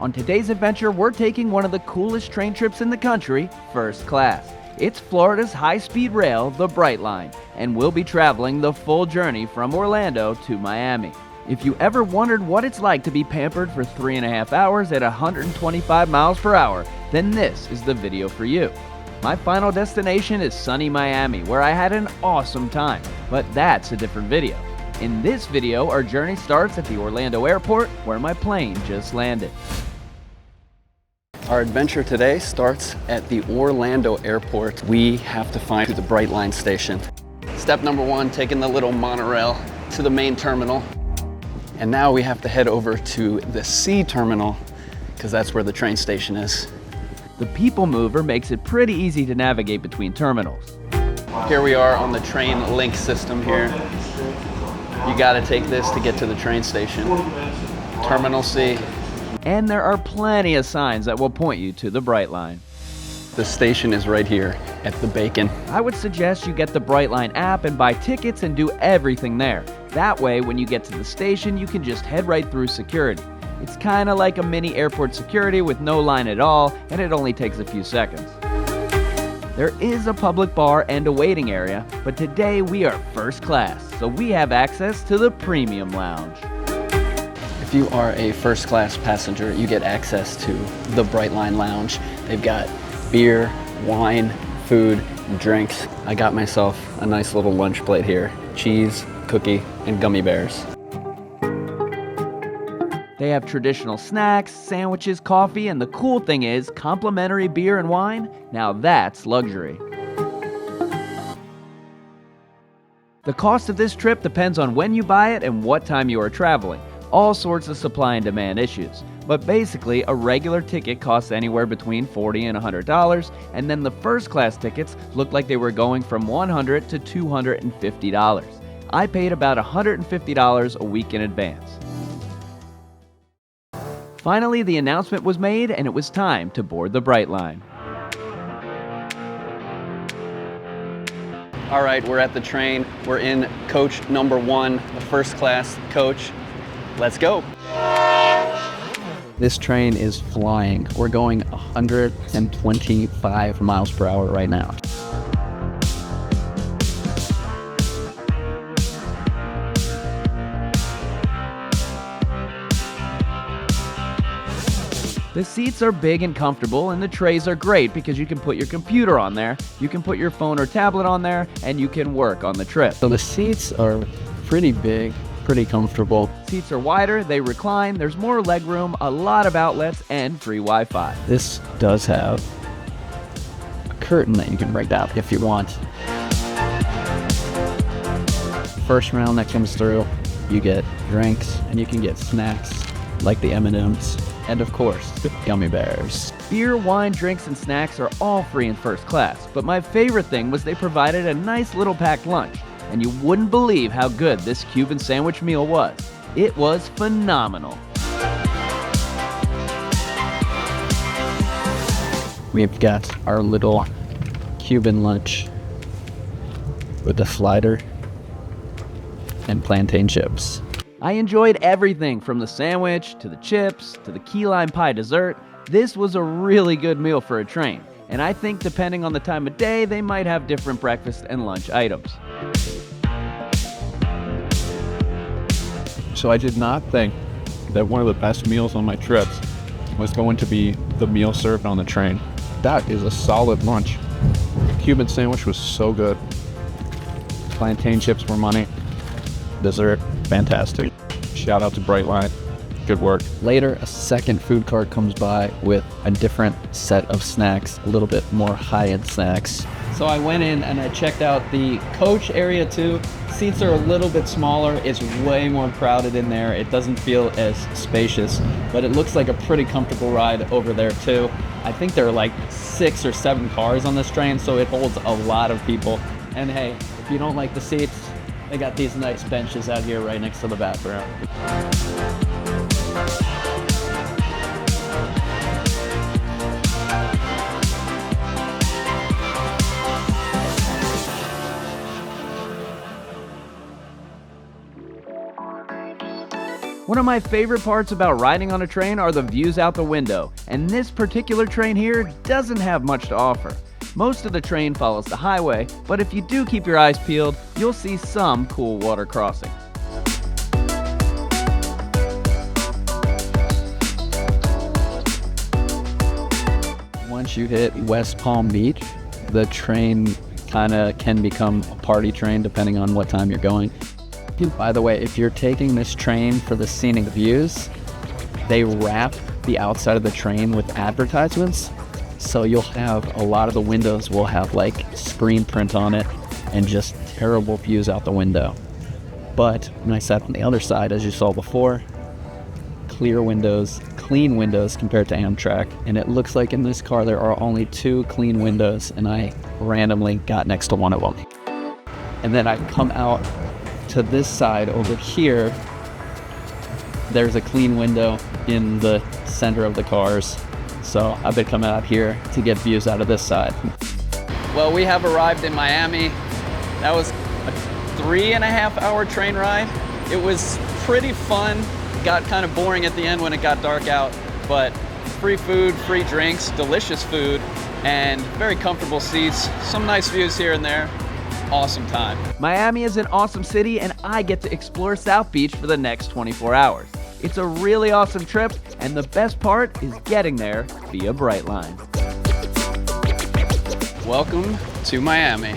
On today's adventure, we're taking one of the coolest train trips in the country, first class. It's Florida's high-speed rail, the Brightline, and we'll be traveling the full journey from Orlando to Miami. If you ever wondered what it's like to be pampered for 3.5 hours at 125 miles per hour, then this is the video for you. My final destination is sunny Miami, where I had an awesome time, but that's a different video. In this video, our journey starts at the Orlando airport, where my plane just landed. Our adventure today starts at the Orlando airport. We have to find the Brightline station. Step number one, taking the little monorail to the main terminal. And now we have to head over to the C terminal because that's where the train station is. The People Mover makes it pretty easy to navigate between terminals. Here we are on the train link system here. You gotta take this to get to the train station. Terminal C. And there are plenty of signs that will point you to the Brightline. The station is right here at the Bacon. I would suggest you get the Brightline app and buy tickets and do everything there. That way, when you get to the station, you can just head right through security. It's kind of like a mini airport security with no line at all, and it only takes a few seconds. There is a public bar and a waiting area, but today we are first class, so we have access to the Premium Lounge. If you are a first class passenger, you get access to the Brightline Lounge. They've got beer, wine, food, and drinks. I got myself a nice little lunch plate here. Cheese, cookie, and gummy bears. They have traditional snacks, sandwiches, coffee, and the cool thing is, complimentary beer and wine. Now that's luxury. The cost of this trip depends on when you buy it and what time you are traveling. All sorts of supply and demand issues. But basically, a regular ticket costs anywhere between $40 and $100, and then the first class tickets looked like they were going from $100 to $250. I paid about $150 a week in advance. Finally, the announcement was made and it was time to board the Brightline. All right, we're at the train. We're in coach number 1, the first class coach. Let's go. This train is flying. We're going 125 miles per hour right now. The seats are big and comfortable, and the trays are great because you can put your computer on there, you can put your phone or tablet on there, and you can work on the trip. So the seats are pretty big, pretty comfortable. Seats are wider, they recline, there's more legroom, a lot of outlets, and free Wi-Fi. This does have a curtain that you can break down if you want. First round that comes through, you get drinks, and you can get snacks like the M&Ms. And of course, gummy bears. Beer, wine, drinks, and snacks are all free in first class, but my favorite thing was they provided a nice little packed lunch, and you wouldn't believe how good this Cuban sandwich meal was. It was phenomenal. We've got our little Cuban lunch with a slider and plantain chips. I enjoyed everything from the sandwich, to the chips, to the key lime pie dessert. This was a really good meal for a train, and I think depending on the time of day, they might have different breakfast and lunch items. So I did not think that one of the best meals on my trips was going to be the meal served on the train. That is a solid lunch. Cuban sandwich was so good. Plantain chips were money. Dessert, fantastic. Shout out to Brightline. Good work. Later, a second food cart comes by with a different set of snacks, a little bit more high-end snacks. So I went in and I checked out the coach area too. Seats are a little bit smaller. It's way more crowded in there. It doesn't feel as spacious, but it looks like a pretty comfortable ride over there too. I think there are like 6 or 7 cars on this train, so it holds a lot of people. And hey, if you don't like the seats, they got these nice benches out here right next to the bathroom. One of my favorite parts about riding on a train are the views out the window, and this particular train here doesn't have much to offer. Most of the train follows the highway, but if you do keep your eyes peeled, you'll see some cool water crossings. Once you hit West Palm Beach, the train kind of can become a party train depending on what time you're going. By the way, if you're taking this train for the scenic views, they wrap the outside of the train with advertisements. So you'll have a lot of the windows will have like screen print on it and just terrible views out the window. But when I sat on the other side, as you saw before, clear windows, clean windows compared to Amtrak. And it looks like in this car there are only 2 clean windows, and I randomly got next to one of them. And then I come out to this side over here. There's a clean window in the center of the cars. So I've been coming out here to get views out of this side. Well, we have arrived in Miami. That was a 3.5-hour train ride. It was pretty fun. Got kind of boring at the end when it got dark out, but free food, free drinks, delicious food, and very comfortable seats. Some nice views here and there. Awesome time. Miami is an awesome city, and I get to explore South Beach for the next 24 hours. It's a really awesome trip, and the best part is getting there via Brightline. Welcome to Miami.